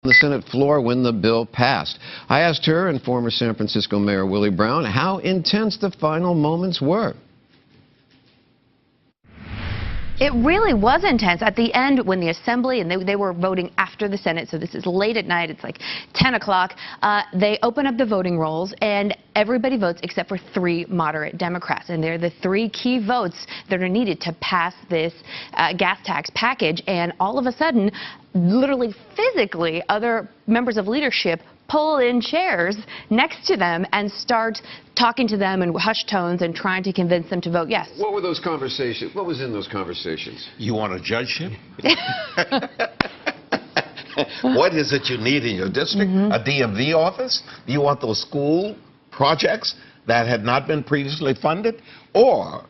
the Senate floor when the bill passed. I asked her and former San Francisco Mayor Willy Brown how intense the final moments were. It really was intense. At the end, when the Assembly, and they were voting after the Senate, so this is late at night, it's like 10 o'clock, they open up the voting rolls, and everybody votes except for 3 moderate Democrats. And they're the 3 key votes that are needed to pass this gas tax package. And all of a sudden, literally physically, other members of leadership pull in chairs next to them and start talking to them in hushed tones and trying to convince them to vote yes. What were those conversations? What was in those conversations? You want a judgeship? What is it you need in your district? A DMV office? Do you want those school projects that had not been previously funded? Or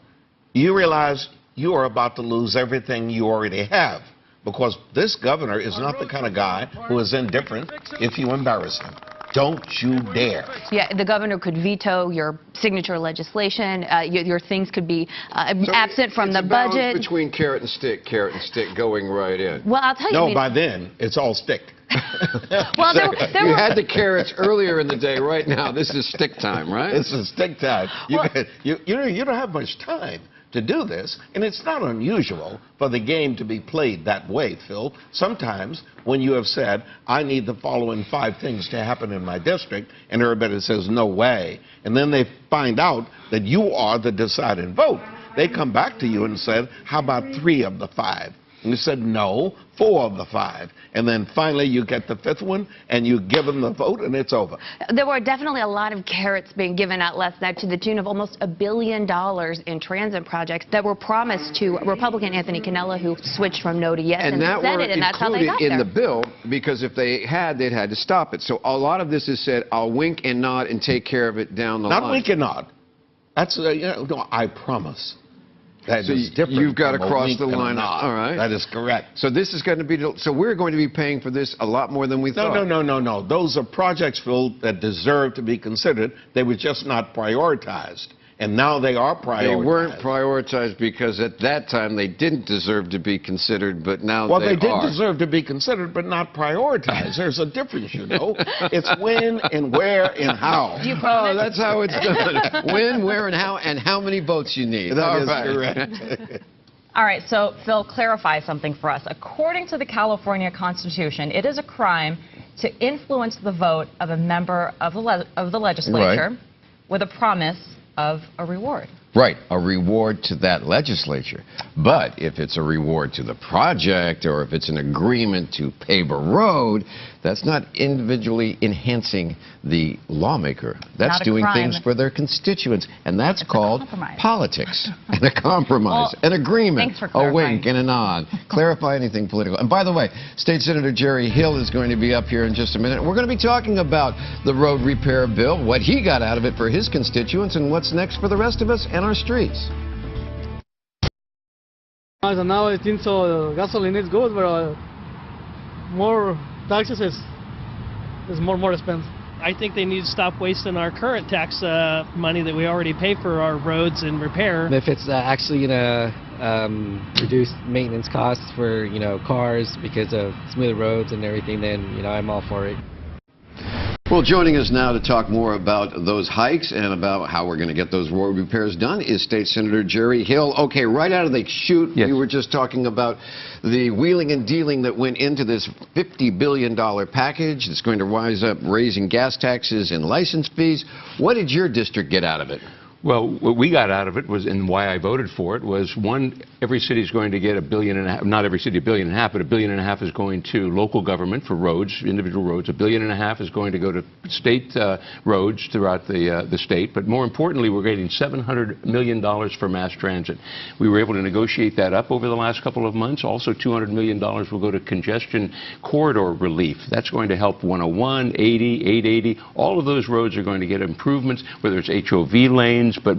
you realize you are about to lose everything you already have? Because this governor is not the kind of guy who is indifferent if you embarrass him. Don't you dare. Yeah, the governor could veto your signature legislation. Your things could be absent from the budget. It's between carrot and stick going right in. Well, I'll tell you. No, by then, it's all stick. Well, you had the carrots earlier in the day. Right now, this is stick time, right? This is stick time. You don't have much time to do this, and it's not unusual for the game to be played that way, Phil. Sometimes when you have said, I need the following 5 things to happen in my district, and everybody says, no way, and then they find out that you are the deciding vote, they come back to you and said, how about 3 of the 5? And you said, no, 4 of the 5. And then finally you get the 5th one, and you give them the vote, and it's over. There were definitely a lot of carrots being given out last night to the tune of almost $1 billion in transit projects that were promised to Republican Anthony Cannella, who switched from no to yes in the Senate, and that's how they got there. And that were included in the bill, because if they'd had to stop it. So a lot of this is said, I'll wink and nod and take care of it down the line. Not wink and nod. That's, no, I promise. That so is different. You've got to cross the line. All right. That is correct. So this is going to be. So we're going to be paying for this a lot more than we thought. No. Those are projects, Phil, that deserve to be considered. They were just not prioritized. And now they are prioritized. They weren't prioritized because at that time they didn't deserve to be considered, but now they are. Well, they did deserve to be considered, but not prioritized. There's a difference, you know. It's when and where and how. Oh, that's how it's done. When, where, and how many votes you need. That is correct. All right, so Phil, clarify something for us. According to the California Constitution, it is a crime to influence the vote of a member of the legislature with a promise of a reward. Right, a reward to that legislature. But if it's a reward to the project, or if it's an agreement to pave a road, that's not individually enhancing the lawmaker. That's doing things for their constituents. And that's called politics and a compromise, an agreement, a wink and a nod. Clarify anything political. And by the way, State Senator Jerry Hill is going to be up here in just a minute. We're going to be talking about the road repair bill, what he got out of it for his constituents, and what's next for the rest of us and our streets. Now I think so gasoline is good, but more taxes is more expensive. I think they need to stop wasting our current tax money that we already pay for our roads and repair. If it's actually going to reduce maintenance costs for, cars because of smoother roads and everything, then, I'm all for it. Well, joining us now to talk more about those hikes and about how we're going to get those road repairs done is State Senator Jerry Hill. Okay, right out of the chute, we were just talking about the wheeling and dealing that went into this $50 billion package that's going to rise up raising gas taxes and license fees. What did your district get out of it? Well, what we got out of it was, and why I voted for it, was one, every city is going to get $1.5 billion, not every city $1.5 billion, but $1.5 billion is going to local government for roads, individual roads. $1.5 billion is going to go to state roads throughout the state. But more importantly, we're getting $700 million for mass transit. We were able to negotiate that up over the last couple of months. Also, $200 million will go to congestion corridor relief. That's going to help 101, 80, 880. All of those roads are going to get improvements, whether it's HOV lanes, but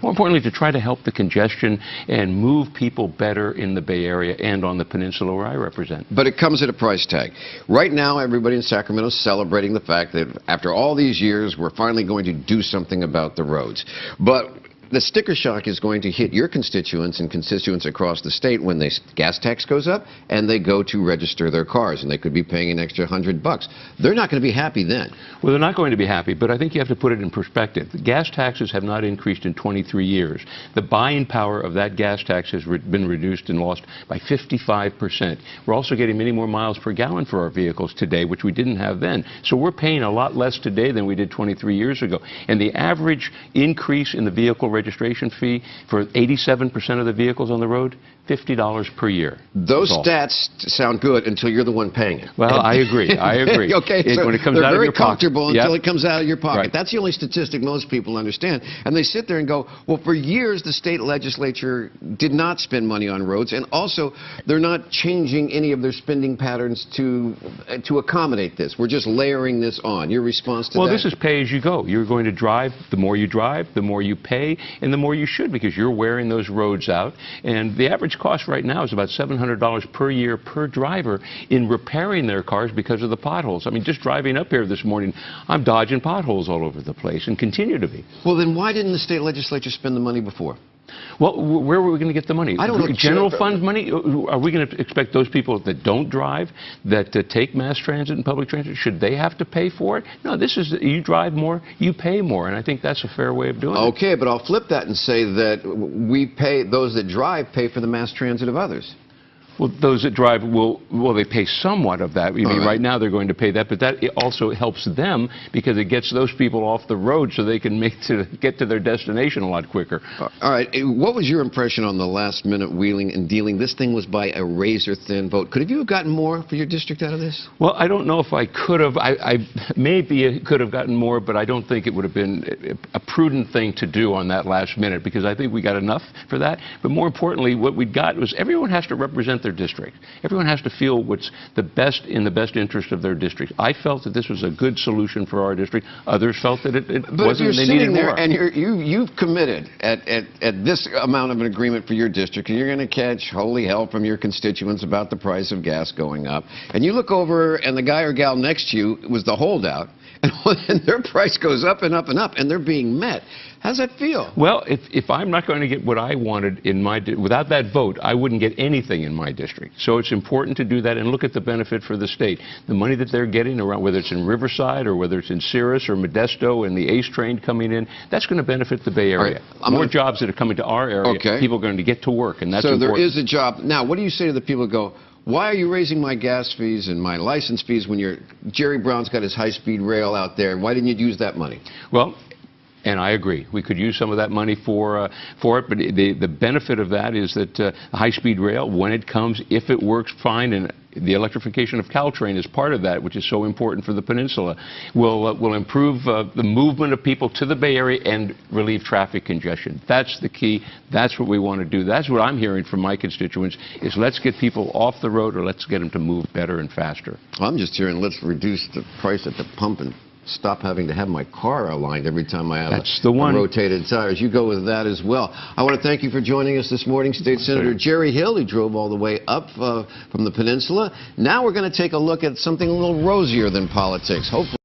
more importantly, to try to help the congestion and move people better in the Bay Area and on the peninsula where I represent. But it comes at a price tag. Right now, everybody in Sacramento is celebrating the fact that after all these years, we're finally going to do something about the roads. But the sticker shock is going to hit your constituents and constituents across the state when the gas tax goes up and they go to register their cars, and they could be paying an extra $100. They're not going to be happy then. Well, they're not going to be happy, but I think you have to put it in perspective. The gas taxes have not increased in 23 years. The buying power of that gas tax has been reduced and lost by 55%. We're also getting many more miles per gallon for our vehicles today, which we didn't have then. So we're paying a lot less today than we did 23 years ago. And the average increase in the vehicle registration fee for 87% of the vehicles on the road, $50 per year. Those stats sound good until you're the one paying it. Well, I agree. I agree. Okay, so when it comes they're out of very your pocket. comfortable until it comes out of your pocket. Right. That's the only statistic most people understand. And they sit there and go, well, for years the state legislature did not spend money on roads, and also they're not changing any of their spending patterns to accommodate this. We're just layering this on. Your response to that? Well, this is pay as you go. You're going to drive. The more you drive, the more you pay, and the more you should, because you're wearing those roads out. And the average cost right now is about $700 per year per driver in repairing their cars because of the potholes. I mean, just driving up here this morning, I'm dodging potholes all over the place and continue to be. Well, then why didn't the state legislature spend the money before? Well, where were we going to get the money? I don't know. General fund money? Are we going to expect those people that don't drive, that take mass transit and public transit, should they have to pay for it? No, this is, you drive more, you pay more, and I think that's a fair way of doing it. Okay, but I'll flip that and say that we pay, those that drive pay for the mass transit of others. Well, those that drive they pay somewhat of that. I mean, right now they're going to pay that, but that also helps them because it gets those people off the road so they can get to their destination a lot quicker. All right. What was your impression on the last-minute wheeling and dealing? This thing was by a razor-thin vote. Could you have gotten more for your district out of this? Well, I don't know if I could have. I maybe could have gotten more, but I don't think it would have been a prudent thing to do on that last minute because I think we got enough for that. But more importantly, what we got was everyone has to represent their district. Everyone has to feel what's the best in the best interest of their district. I felt that this was a good solution for our district. Others felt that it wasn't. They needed more. And you've committed at this amount of an agreement for your district, and you're going to catch holy hell from your constituents about the price of gas going up. And you look over, and the guy or gal next to you was the holdout, and their price goes up and up and up, and they're being met. How's that feel? Well, if I'm not going to get what I wanted in my without that vote, I wouldn't get anything in my district. So it's important to do that and look at the benefit for the state. The money that they're getting around, whether it's in Riverside or whether it's in Cirrus or Modesto and the ACE train coming in, that's going to benefit the Bay Area. Right. More jobs that are coming to our area, people are going to get to work, and that's important. So there is a job. Now, what do you say to the people who go, why are you raising my gas fees and my license fees when Jerry Brown's got his high-speed rail out there? Why didn't you use that money? Well, and I agree. We could use some of that money for it, but the benefit of that is that high-speed rail, when it comes, if it works fine, and the electrification of Caltrain is part of that, which is so important for the peninsula, will improve the movement of people to the Bay Area and relieve traffic congestion. That's the key. That's what we want to do. That's what I'm hearing from my constituents, is let's get people off the road, or let's get them to move better and faster. I'm just hearing let's reduce the price at the pump and stop having to have my car aligned every time I have rotated tires. You go with that as well. I want to thank you for joining us this morning, State Senator Jerry Hill. He drove all the way up from the peninsula. Now we're going to take a look at something a little rosier than politics. Hopefully.